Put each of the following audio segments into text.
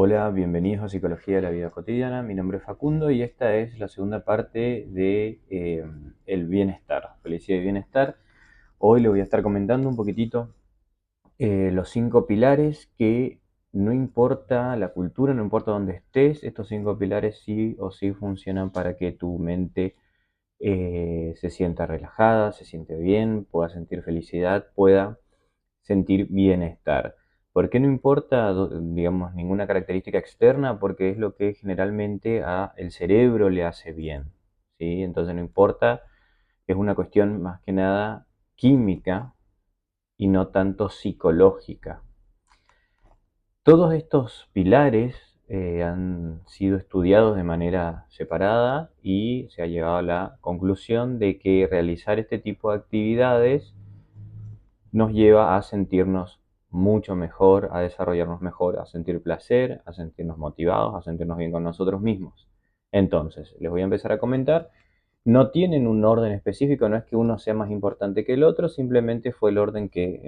Hola, bienvenidos a Psicología de la Vida Cotidiana. Mi nombre es Facundo y esta es la segunda parte de el bienestar, felicidad y bienestar. Hoy le voy a estar comentando un poquitito los 5 pilares que no importa la cultura, no importa dónde estés, estos 5 pilares sí o sí funcionan para que tu mente se sienta relajada, se siente bien, pueda sentir felicidad, pueda sentir bienestar. ¿Por qué no importa, digamos, ninguna característica externa? Porque es lo que generalmente a el cerebro le hace bien, ¿sí? Entonces no importa, es una cuestión más que nada química y no tanto psicológica. Todos estos pilares han sido estudiados de manera separada y se ha llegado a la conclusión de que realizar este tipo de actividades nos lleva a sentirnos mucho mejor, a desarrollarnos mejor, a sentir placer, a sentirnos motivados, a sentirnos bien con nosotros mismos. Entonces, les voy a empezar a comentar. No tienen un orden específico, no es que uno sea más importante que el otro, simplemente fue el orden que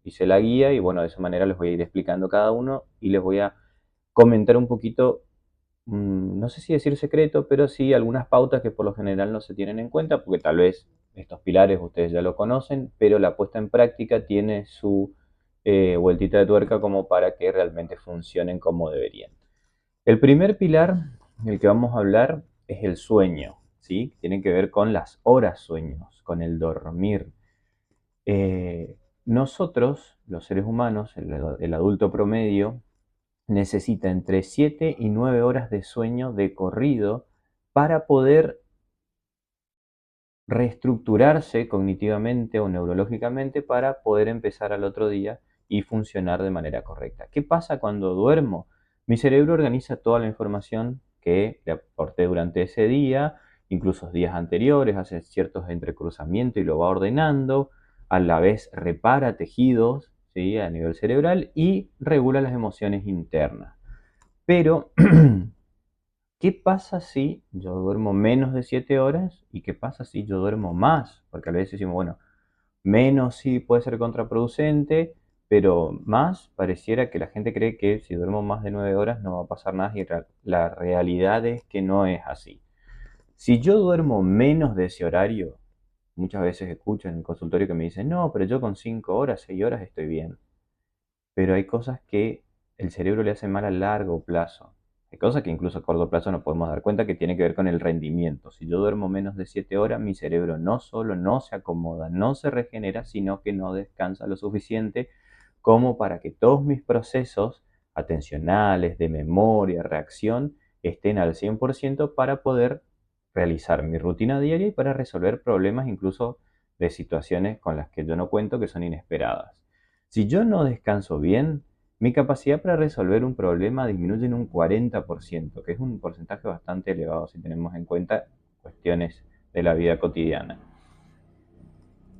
hice la guía y bueno, de esa manera les voy a ir explicando cada uno y les voy a comentar un poquito, no sé si decir secreto, pero sí algunas pautas que por lo general no se tienen en cuenta, porque tal vez estos pilares ustedes ya lo conocen, pero la puesta en práctica tiene su vueltita de tuerca como para que realmente funcionen como deberían. El primer pilar del que vamos a hablar es el sueño, ¿sí? Tiene que ver con las horas sueños, con el dormir. Nosotros, los seres humanos, el adulto promedio, necesita entre 7 y 9 horas de sueño de corrido para poder reestructurarse cognitivamente o neurológicamente para poder empezar al otro día y funcionar de manera correcta. ¿Qué pasa cuando duermo? Mi cerebro organiza toda la información que le aporté durante ese día, incluso días anteriores, hace ciertos entrecruzamientos y lo va ordenando, a la vez repara tejidos, ¿sí?, a nivel cerebral y regula las emociones internas. Pero, ¿qué pasa si yo duermo menos de 7 horas? ¿Y qué pasa si yo duermo más? Porque a veces decimos, bueno, menos sí puede ser contraproducente, pero más pareciera que la gente cree que si duermo más de 9 horas no va a pasar nada y la realidad es que no es así. Si yo duermo menos de ese horario, muchas veces escucho en el consultorio que me dicen, no, pero yo con 5 horas, 6 horas estoy bien. Pero hay cosas que el cerebro le hace mal a largo plazo. Hay cosas que incluso a corto plazo no podemos dar cuenta que tiene que ver con el rendimiento. Si yo duermo menos de 7 horas, mi cerebro no solo no se acomoda, no se regenera, sino que no descansa lo suficiente como para que todos mis procesos atencionales, de memoria, reacción, estén al 100% para poder realizar mi rutina diaria y para resolver problemas incluso de situaciones con las que yo no cuento que son inesperadas. Si yo no descanso bien, mi capacidad para resolver un problema disminuye en un 40%, que es un porcentaje bastante elevado si tenemos en cuenta cuestiones de la vida cotidiana.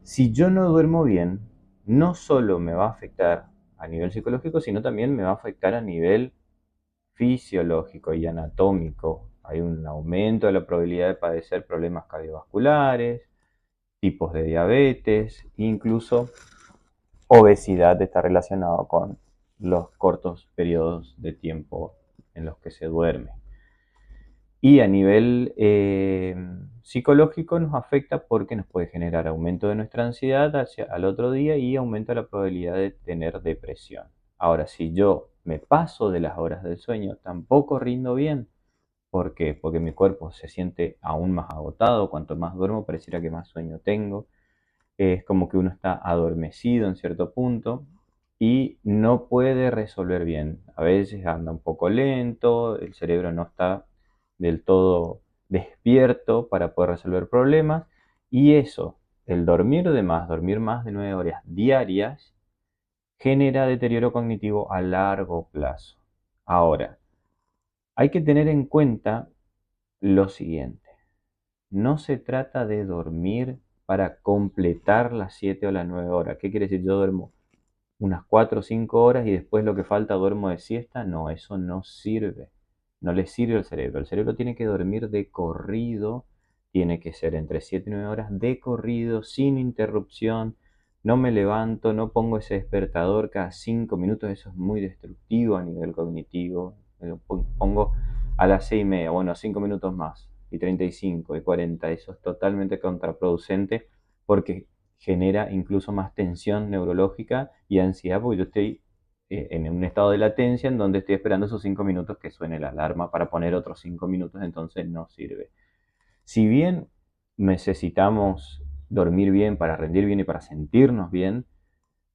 Si yo no duermo bien, no solo me va a afectar a nivel psicológico, sino también me va a afectar a nivel fisiológico y anatómico. Hay un aumento de la probabilidad de padecer problemas cardiovasculares, tipos de diabetes, incluso obesidad está relacionado con los cortos periodos de tiempo en los que se duerme. Y a nivel psicológico nos afecta porque nos puede generar aumento de nuestra ansiedad al otro día y aumenta la probabilidad de tener depresión. Ahora, si yo me paso de las horas del sueño, tampoco rindo bien. ¿Por qué? Porque mi cuerpo se siente aún más agotado. Cuanto más duermo, pareciera que más sueño tengo. Es como que uno está adormecido en cierto punto y no puede resolver bien. A veces anda un poco lento, el cerebro no está del todo despierto para poder resolver problemas y eso, el dormir más de 9 horas diarias, genera deterioro cognitivo a largo plazo. Ahora, hay que tener en cuenta lo siguiente. No se trata de dormir para completar las 7 o las 9 horas. ¿Qué quiere decir? Yo duermo unas 4 o 5 horas y después lo que falta duermo de siesta. No, eso no sirve. No le sirve al cerebro. El cerebro tiene que dormir de corrido. Tiene que ser entre 7 y 9 horas de corrido, sin interrupción. no me levanto, no pongo ese despertador cada 5 minutos, eso es muy destructivo a nivel cognitivo. Me lo pongo a las 6:30, bueno, 5 minutos más, y 35, y 40, eso es totalmente contraproducente porque genera incluso más tensión neurológica y ansiedad, porque yo estoy en un estado de latencia en donde estoy esperando esos 5 minutos que suene la alarma para poner otros 5 minutos, entonces no sirve. Si bien necesitamos dormir bien para rendir bien y para sentirnos bien,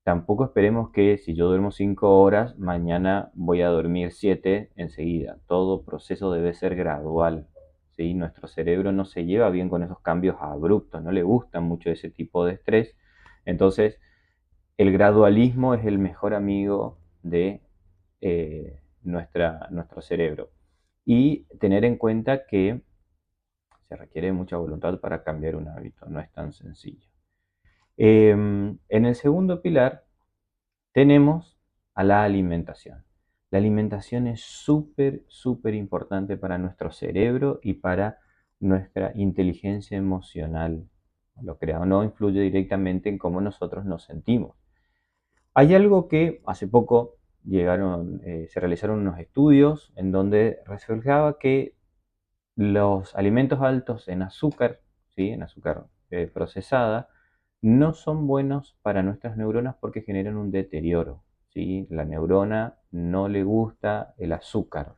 tampoco esperemos que si yo duermo 5 horas, mañana voy a dormir 7 enseguida. Todo proceso debe ser gradual, ¿sí? Nuestro cerebro no se lleva bien con esos cambios abruptos, no le gusta mucho ese tipo de estrés. Entonces, el gradualismo es el mejor amigo de nuestro cerebro. Y tener en cuenta que se requiere mucha voluntad para cambiar un hábito, no es tan sencillo. En el segundo pilar tenemos a la alimentación. La alimentación es súper, súper importante para nuestro cerebro y para nuestra inteligencia emocional. Lo crea o no, influye directamente en cómo nosotros nos sentimos. Hay algo que hace poco se realizaron unos estudios en donde reflejaba que los alimentos altos en azúcar, ¿sí? En azúcar procesada, no son buenos para nuestras neuronas porque generan un deterioro, ¿sí? La neurona no le gusta el azúcar.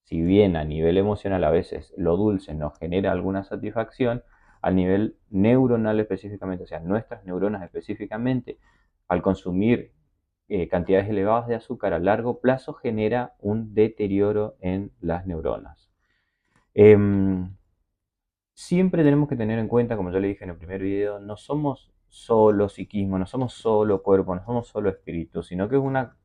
Si bien a nivel emocional a veces lo dulce nos genera alguna satisfacción, a nivel neuronal específicamente, o sea, nuestras neuronas específicamente, al consumir cantidades elevadas de azúcar a largo plazo genera un deterioro en las neuronas. Em, Siempre tenemos que tener en cuenta, como yo le dije en el primer video, no somos solo psiquismo, no somos solo cuerpo, no somos solo espíritu, sino que es una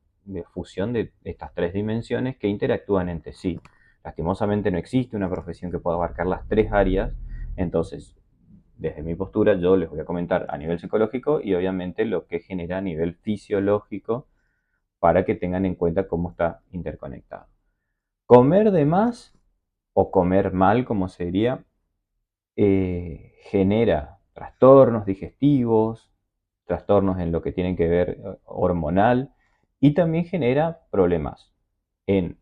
fusión de estas tres dimensiones que interactúan entre sí. Lastimosamente no existe una profesión que pueda abarcar las tres áreas, entonces desde mi postura yo les voy a comentar a nivel psicológico y obviamente lo que genera a nivel fisiológico para que tengan en cuenta cómo está interconectado. Comer de más o comer mal, como se diría, genera trastornos digestivos, trastornos en lo que tienen que ver hormonal y también genera problemas en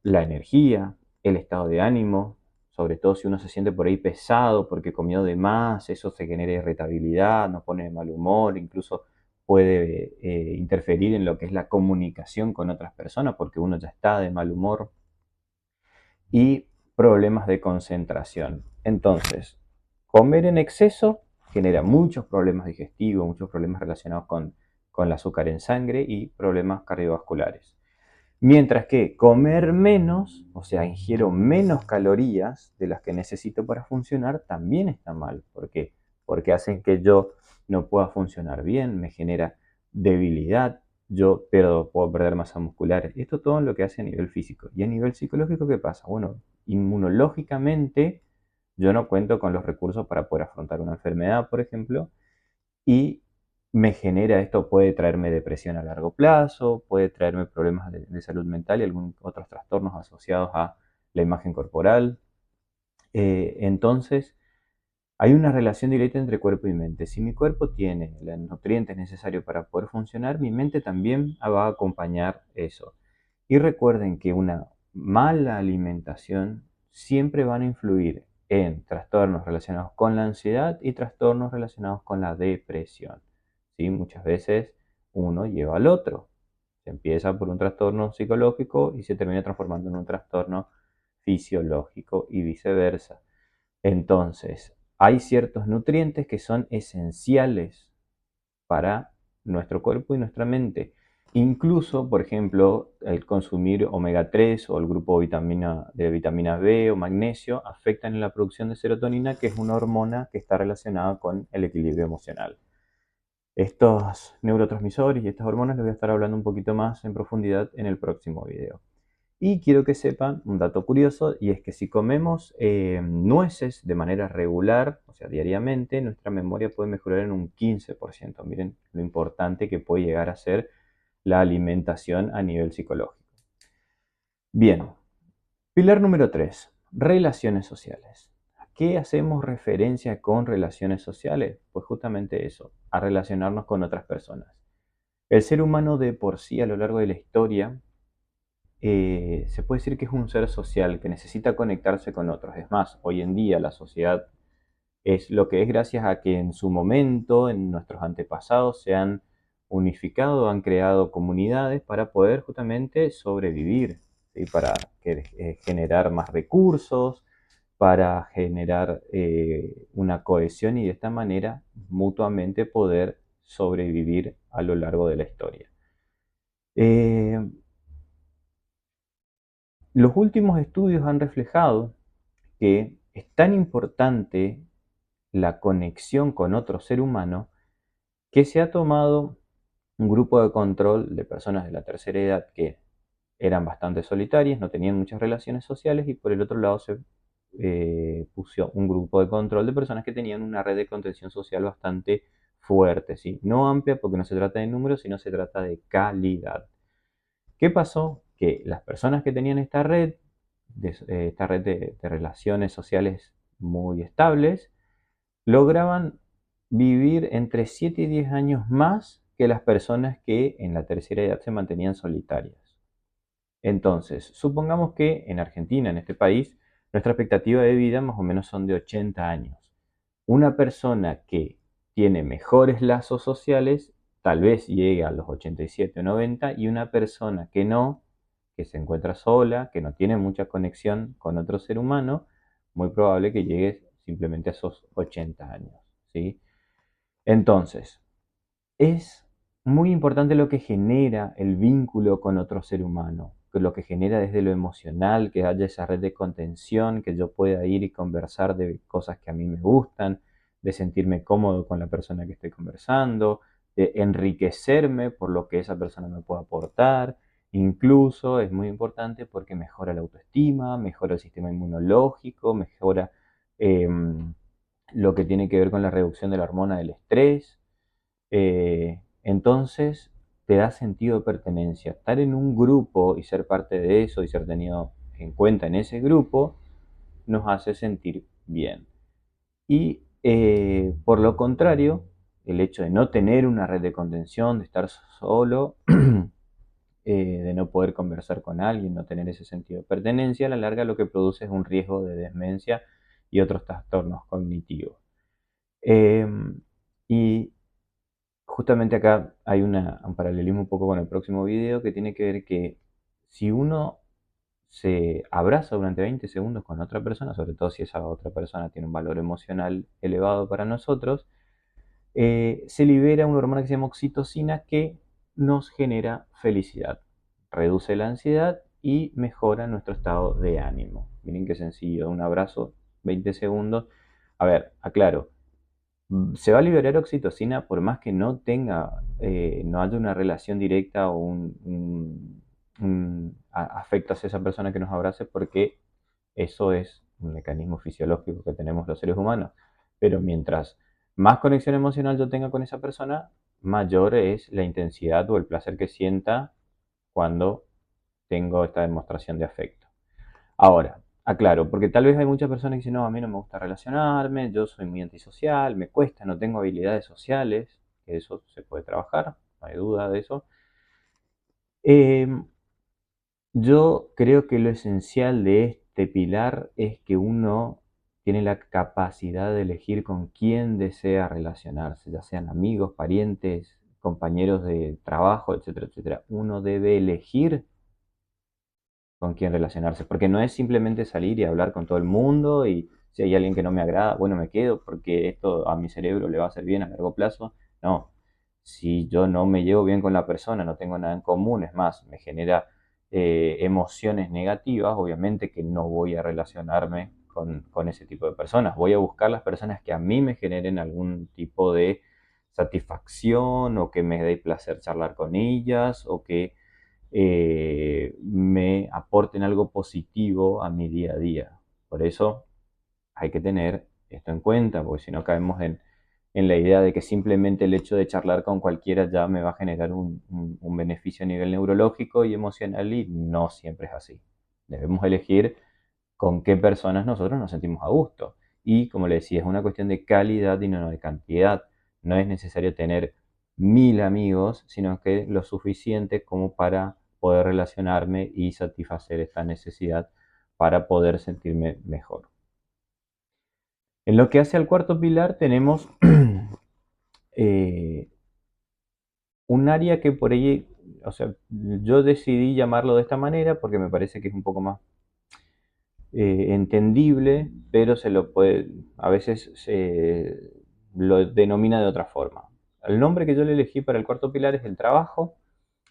la energía, el estado de ánimo, sobre todo si uno se siente por ahí pesado porque comió de más, eso se genera irritabilidad, nos pone de mal humor, incluso puede interferir en lo que es la comunicación con otras personas porque uno ya está de mal humor y problemas de concentración. Entonces, comer en exceso genera muchos problemas digestivos, muchos problemas relacionados con el azúcar en sangre y problemas cardiovasculares. Mientras que comer menos, o sea, ingiero menos calorías de las que necesito para funcionar, también está mal. ¿Por qué? Porque hacen que yo no pueda funcionar bien, me genera debilidad, puedo perder masa muscular. Esto todo lo que hace a nivel físico. Y a nivel psicológico, ¿qué pasa? Bueno, inmunológicamente yo no cuento con los recursos para poder afrontar una enfermedad, por ejemplo, y me genera esto, puede traerme depresión a largo plazo, puede traerme problemas de salud mental y algunos otros trastornos asociados a la imagen corporal. Entonces, hay una relación directa entre cuerpo y mente. Si mi cuerpo tiene los nutrientes necesarios para poder funcionar, mi mente también va a acompañar eso. Y recuerden que una mala alimentación siempre van a influir en trastornos relacionados con la ansiedad y trastornos relacionados con la depresión. ¿Sí? Muchas veces uno lleva al otro. Se empieza por un trastorno psicológico y se termina transformando en un trastorno fisiológico y viceversa. Entonces, hay ciertos nutrientes que son esenciales para nuestro cuerpo y nuestra mente. Incluso, por ejemplo, el consumir omega 3 o el grupo de vitaminas B o magnesio afectan en la producción de serotonina, que es una hormona que está relacionada con el equilibrio emocional. Estos neurotransmisores y estas hormonas les voy a estar hablando un poquito más en profundidad en el próximo video. Y quiero que sepan un dato curioso, y es que si comemos nueces de manera regular, o sea, diariamente, nuestra memoria puede mejorar en un 15%. Miren lo importante que puede llegar a ser la alimentación a nivel psicológico. Bien, pilar número 3, relaciones sociales. ¿qué hacemos referencia con relaciones sociales? Pues justamente eso, a relacionarnos con otras personas. El ser humano de por sí a lo largo de la historia se puede decir que es un ser social que necesita conectarse con otros. Es más, hoy en día la sociedad es lo que es gracias a que en su momento, en nuestros antepasados, se han unificado, han creado comunidades para poder justamente sobrevivir, ¿sí? Para generar más recursos, para generar una cohesión y de esta manera mutuamente poder sobrevivir a lo largo de la historia. Eh, los últimos estudios han reflejado que es tan importante la conexión con otro ser humano que se ha tomado un grupo de control de personas de la tercera edad que eran bastante solitarias, no tenían muchas relaciones sociales y por el otro lado se puso un grupo de control de personas que tenían una red de contención social bastante fuerte, ¿sí? No amplia porque no se trata de números, sino se trata de calidad. ¿Qué pasó? Que las personas que tenían esta red de relaciones sociales muy estables, lograban vivir entre 7 y 10 años más que las personas que en la tercera edad se mantenían solitarias. Entonces, supongamos que en Argentina, en este país, nuestra expectativa de vida más o menos son de 80 años. Una persona que tiene mejores lazos sociales tal vez llegue a los 87 o 90 y una persona que no, que se encuentra sola, que no tiene mucha conexión con otro ser humano, muy probable que llegue simplemente a esos 80 años, ¿sí? Entonces, es muy importante lo que genera el vínculo con otro ser humano, lo que genera desde lo emocional, que haya esa red de contención, que yo pueda ir y conversar de cosas que a mí me gustan, de sentirme cómodo con la persona que estoy conversando, de enriquecerme por lo que esa persona me puede aportar. Incluso es muy importante porque mejora la autoestima, mejora el sistema inmunológico, mejora lo que tiene que ver con la reducción de la hormona del estrés. Entonces te da sentido de pertenencia. Estar en un grupo y ser parte de eso y ser tenido en cuenta en ese grupo nos hace sentir bien. Y por lo contrario, el hecho de no tener una red de contención, de estar solo, de no poder conversar con alguien, no tener ese sentido de pertenencia, a la larga lo que produce es un riesgo de demencia y otros trastornos cognitivos. Y justamente acá hay un paralelismo un poco con el próximo video que tiene que ver que si uno se abraza durante 20 segundos con otra persona, sobre todo si esa otra persona tiene un valor emocional elevado para nosotros, se libera una hormona que se llama oxitocina que nos genera felicidad, reduce la ansiedad y mejora nuestro estado de ánimo. Miren qué sencillo, un abrazo, 20 segundos. A ver, aclaro, se va a liberar oxitocina por más que no tenga, no haya una relación directa o un afecto hacia esa persona que nos abrace, porque eso es un mecanismo fisiológico que tenemos los seres humanos. Pero mientras más conexión emocional yo tenga con esa persona, mayor es la intensidad o el placer que sienta cuando tengo esta demostración de afecto. Ahora, aclaro, porque tal vez hay muchas personas que dicen, no, a mí no me gusta relacionarme, yo soy muy antisocial, me cuesta, no tengo habilidades sociales, que eso se puede trabajar, no hay duda de eso. Yo creo que lo esencial de este pilar es que uno tiene la capacidad de elegir con quién desea relacionarse, ya sean amigos, parientes, compañeros de trabajo, etcétera, etcétera. Uno debe elegir con quién relacionarse, porque no es simplemente salir y hablar con todo el mundo y si hay alguien que no me agrada, bueno, me quedo porque esto a mi cerebro le va a hacer bien a largo plazo. No, si yo no me llevo bien con la persona, no tengo nada en común, es más, me genera emociones negativas, obviamente que no voy a relacionarme con ese tipo de personas. Voy a buscar las personas que a mí me generen algún tipo de satisfacción o que me dé placer charlar con ellas o que me aporten algo positivo a mi día a día. Por eso hay que tener esto en cuenta, porque si no caemos en la idea de que simplemente el hecho de charlar con cualquiera ya me va a generar un beneficio a nivel neurológico y emocional y no siempre es así. Debemos elegir con qué personas nosotros nos sentimos a gusto. y, como le decía, es una cuestión de calidad y no de cantidad. No es necesario tener 1000 amigos, sino que lo suficiente como para poder relacionarme y satisfacer esta necesidad para poder sentirme mejor. En lo que hace al cuarto pilar tenemos eh, un área que por ahí, o sea, yo decidí llamarlo de esta manera porque me parece que es un poco más entendible, pero se lo puede, a veces se lo denomina de otra forma. El nombre que yo le elegí para el cuarto pilar es el trabajo,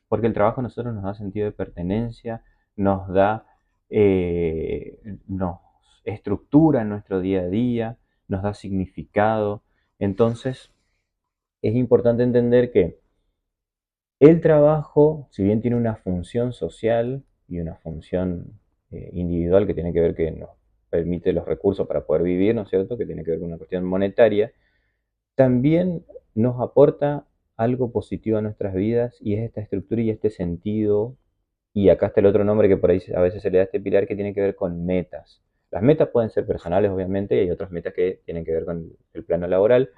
porque el trabajo a nosotros nos da sentido de pertenencia, nos da, nos estructura en nuestro día a día, nos da significado. Entonces, es importante entender que el trabajo, si bien tiene una función social y una función individual que tiene que ver que nos permite los recursos para poder vivir, ¿no es cierto? Que tiene que ver con una cuestión monetaria, también nos aporta algo positivo a nuestras vidas y es esta estructura y este sentido. Y acá está el otro nombre que por ahí a veces se le da a este pilar que tiene que ver con metas. Las metas pueden ser personales, obviamente, y hay otras metas que tienen que ver con el plano laboral,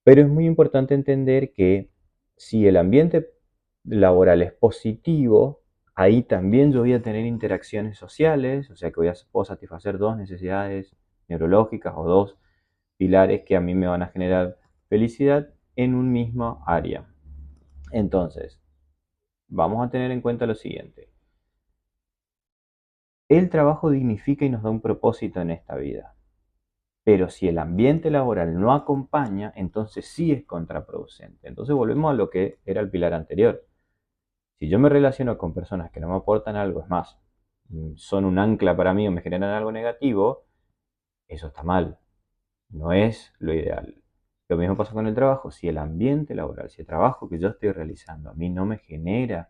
pero es muy importante entender que si el ambiente laboral es positivo, ahí también yo voy a tener interacciones sociales, o sea que puedo satisfacer dos necesidades neurológicas o dos pilares que a mí me van a generar felicidad en un mismo área. Entonces, vamos a tener en cuenta lo siguiente. El trabajo dignifica y nos da un propósito en esta vida. Pero si el ambiente laboral no acompaña, entonces sí es contraproducente. Entonces volvemos a lo que era el pilar anterior. Si yo me relaciono con personas que no me aportan algo, es más, son un ancla para mí o me generan algo negativo, eso está mal. No es lo ideal. Lo mismo pasa con el trabajo. Si el ambiente laboral, si el trabajo que yo estoy realizando a mí no me genera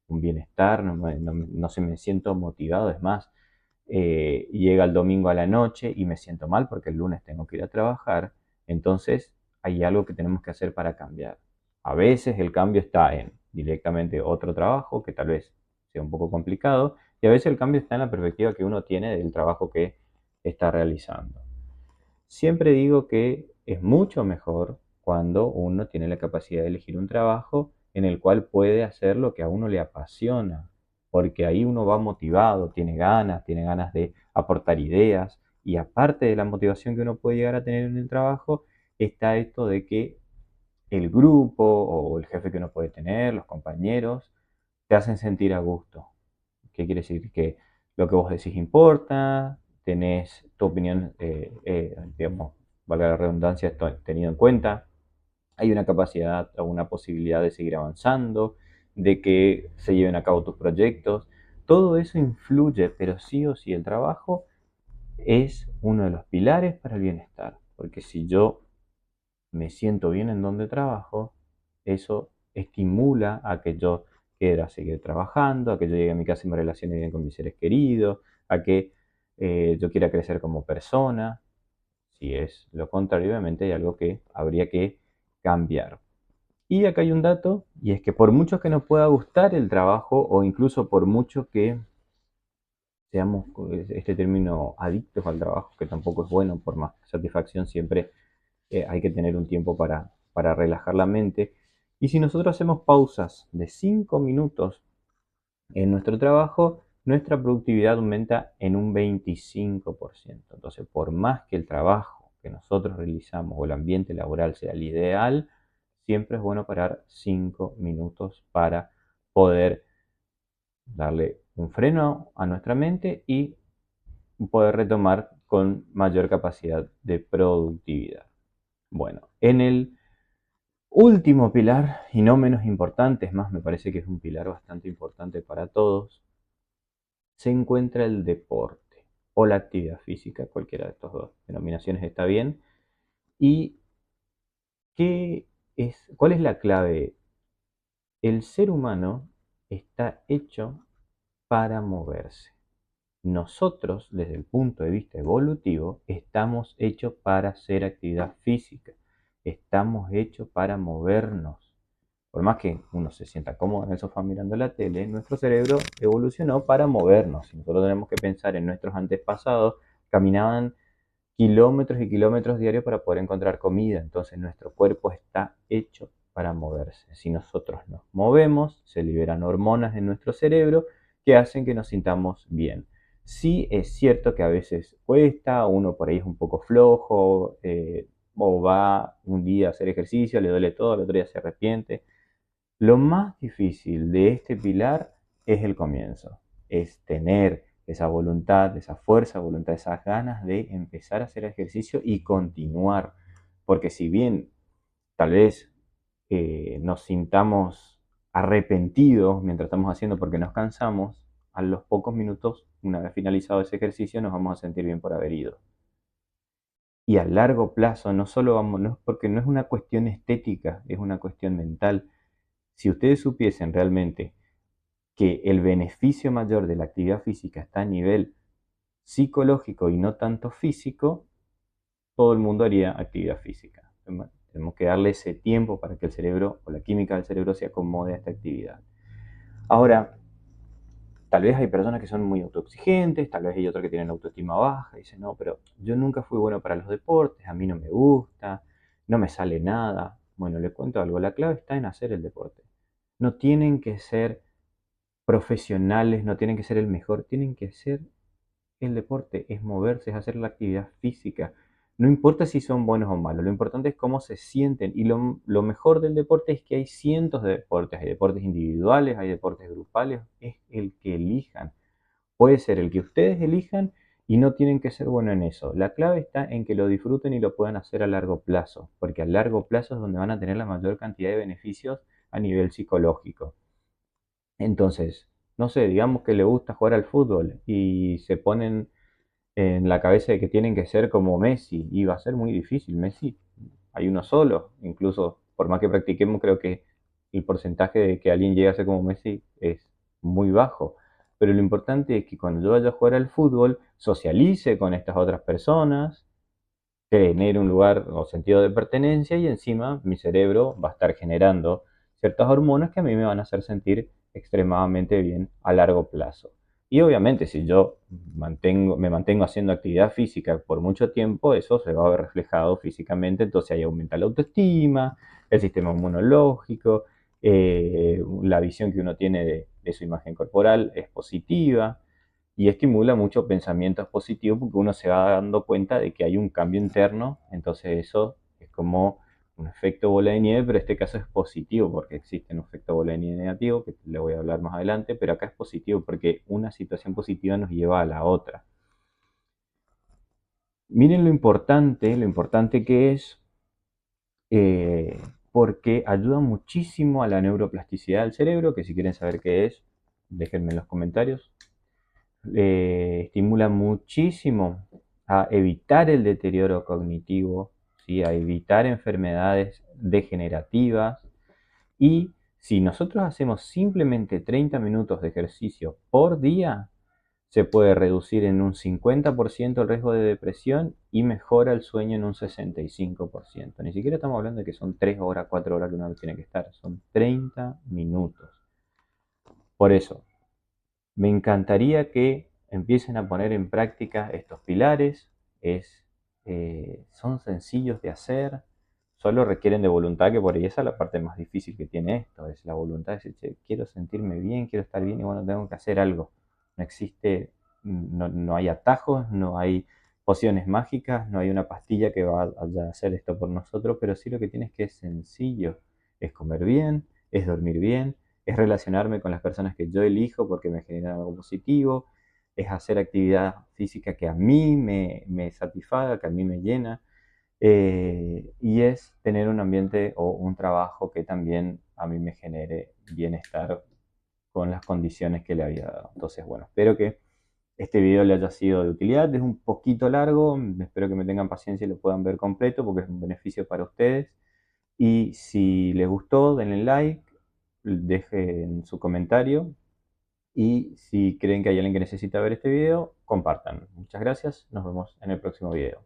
un bienestar, no se me siento motivado, es más, llega el domingo a la noche y me siento mal porque el lunes tengo que ir a trabajar, entonces hay algo que tenemos que hacer para cambiar. A veces el cambio está en directamente otro trabajo, que tal vez sea un poco complicado, y a veces el cambio está en la perspectiva que uno tiene del trabajo que está realizando. Siempre digo que es mucho mejor cuando uno tiene la capacidad de elegir un trabajo en el cual puede hacer lo que a uno le apasiona, porque ahí uno va motivado, tiene ganas de aportar ideas, y aparte de la motivación que uno puede llegar a tener en el trabajo, está esto de que el grupo o el jefe que uno puede tener, los compañeros, te hacen sentir a gusto. ¿Qué quiere decir? Que lo que vos decís importa, tenés tu opinión, digamos, valga la redundancia, esto tenido en cuenta, hay una capacidad o una posibilidad de seguir avanzando, de que se lleven a cabo tus proyectos. Todo eso influye, pero sí o sí el trabajo es uno de los pilares para el bienestar, porque si yo me siento bien en donde trabajo, eso estimula a que yo quiera seguir trabajando, a que yo llegue a mi casa y me relacione bien con mis seres queridos, a que yo quiera crecer como persona. Si es lo contrario, obviamente hay algo que habría que cambiar. Y acá hay un dato, y es que por mucho que nos pueda gustar el trabajo, o incluso por mucho que seamos, este término, adictos al trabajo, que tampoco es bueno, por más satisfacción siempre hay que tener un tiempo para relajar la mente. Y si nosotros hacemos pausas de 5 minutos en nuestro trabajo, nuestra productividad aumenta en un 25%. Entonces, por más que el trabajo que nosotros realizamos o el ambiente laboral sea el ideal, siempre es bueno parar 5 minutos para poder darle un freno a nuestra mente y poder retomar con mayor capacidad de productividad. Bueno, en el último pilar, y no menos importante, es más, me parece que es un pilar bastante importante para todos, se encuentra el deporte o la actividad física, cualquiera de estas dos denominaciones está bien. ¿Y cuál es la clave? El ser humano está hecho para moverse. Nosotros, desde el punto de vista evolutivo, estamos hechos para hacer actividad física. Estamos hechos para movernos. Por más que uno se sienta cómodo en el sofá mirando la tele, nuestro cerebro evolucionó para movernos. Y nosotros tenemos que pensar en nuestros antepasados, caminaban kilómetros y kilómetros diarios para poder encontrar comida. Entonces nuestro cuerpo está hecho para moverse. Si nosotros nos movemos, se liberan hormonas en nuestro cerebro que hacen que nos sintamos bien. Sí es cierto que a veces cuesta, uno por ahí es un poco flojo, o va un día a hacer ejercicio, le duele todo, el otro día se arrepiente. Lo más difícil de este pilar es el comienzo, es tener esa voluntad, esa fuerza de voluntad, esas ganas de empezar a hacer ejercicio y continuar. Porque si bien tal vez nos sintamos arrepentidos mientras estamos haciendo porque nos cansamos, a los pocos minutos, una vez finalizado ese ejercicio, nos vamos a sentir bien por haber ido. Y a largo plazo, no solo vamos, no, porque no es una cuestión estética, es una cuestión mental. Si ustedes supiesen realmente que el beneficio mayor de la actividad física está a nivel psicológico y no tanto físico, todo el mundo haría actividad física. Tenemos que darle ese tiempo para que el cerebro o la química del cerebro se acomode a esta actividad. Ahora, tal vez hay personas que son muy autoexigentes, tal vez hay otros que tienen autoestima baja y dicen, no, pero yo nunca fui bueno para los deportes, a mí no me gusta, no me sale nada. Bueno, les cuento algo, la clave está en hacer el deporte. No tienen que ser profesionales, no tienen que ser el mejor, tienen que ser el deporte, es moverse, es hacer la actividad física. No importa si son buenos o malos, lo importante es cómo se sienten. Y lo mejor del deporte es que hay cientos de deportes, hay deportes individuales, hay deportes grupales, es el que elijan. Puede ser el que ustedes elijan y no tienen que ser buenos en eso. La clave está en que lo disfruten y lo puedan hacer a largo plazo, porque a largo plazo es donde van a tener la mayor cantidad de beneficios a nivel psicológico. Entonces, no sé, digamos que le gusta jugar al fútbol y se ponen en la cabeza de que tienen que ser como Messi y va a ser muy difícil. Messi, hay uno solo, incluso por más que practiquemos, creo que el porcentaje de que alguien llegue a ser como Messi es muy bajo. Pero lo importante es que cuando yo vaya a jugar al fútbol, socialice con estas otras personas, tener un lugar o sentido de pertenencia y encima mi cerebro va a estar generando ciertas hormonas que a mí me van a hacer sentir extremadamente bien a largo plazo. Y obviamente si yo me mantengo haciendo actividad física por mucho tiempo, eso se va a ver reflejado físicamente, entonces ahí aumenta la autoestima, el sistema inmunológico, la visión que uno tiene de su imagen corporal es positiva y estimula mucho pensamientos positivos porque uno se va dando cuenta de que hay un cambio interno, entonces eso es como un efecto bola de nieve, pero en este caso es positivo porque existe un efecto bola de nieve negativo, que le voy a hablar más adelante, pero acá es positivo porque una situación positiva nos lleva a la otra. Miren lo importante que es, eh, porque ayuda muchísimo a la neuroplasticidad del cerebro, que si quieren saber qué es, déjenme en los comentarios. Estimula muchísimo a evitar el deterioro cognitivo, ¿sí? A evitar enfermedades degenerativas. Y si nosotros hacemos simplemente 30 minutos de ejercicio por día, se puede reducir en un 50% el riesgo de depresión y mejora el sueño en un 65%. Ni siquiera estamos hablando de que son 3 horas, 4 horas que uno tiene que estar, son 30 minutos. Por eso, me encantaría que empiecen a poner en práctica estos pilares. Son sencillos de hacer, solo requieren de voluntad, que por ahí esa es la parte más difícil que tiene esto, es la voluntad de decir, che, quiero sentirme bien, quiero estar bien y bueno, tengo que hacer algo. No existe, no hay atajos, no hay pociones mágicas, no hay una pastilla que va a hacer esto por nosotros, pero sí lo que tienes que es sencillo, es comer bien, es dormir bien, es relacionarme con las personas que yo elijo porque me generan algo positivo, es hacer actividad física que a mí me satisfaga, que a mí me llena, y es tener un ambiente o un trabajo que también a mí me genere bienestar con las condiciones que le había dado. Entonces, bueno, espero que este video le haya sido de utilidad. Es un poquito largo, espero que me tengan paciencia y lo puedan ver completo porque es un beneficio para ustedes. Y si les gustó, denle like, dejen su comentario y si creen que hay alguien que necesita ver este video, compartan. Muchas gracias, nos vemos en el próximo video.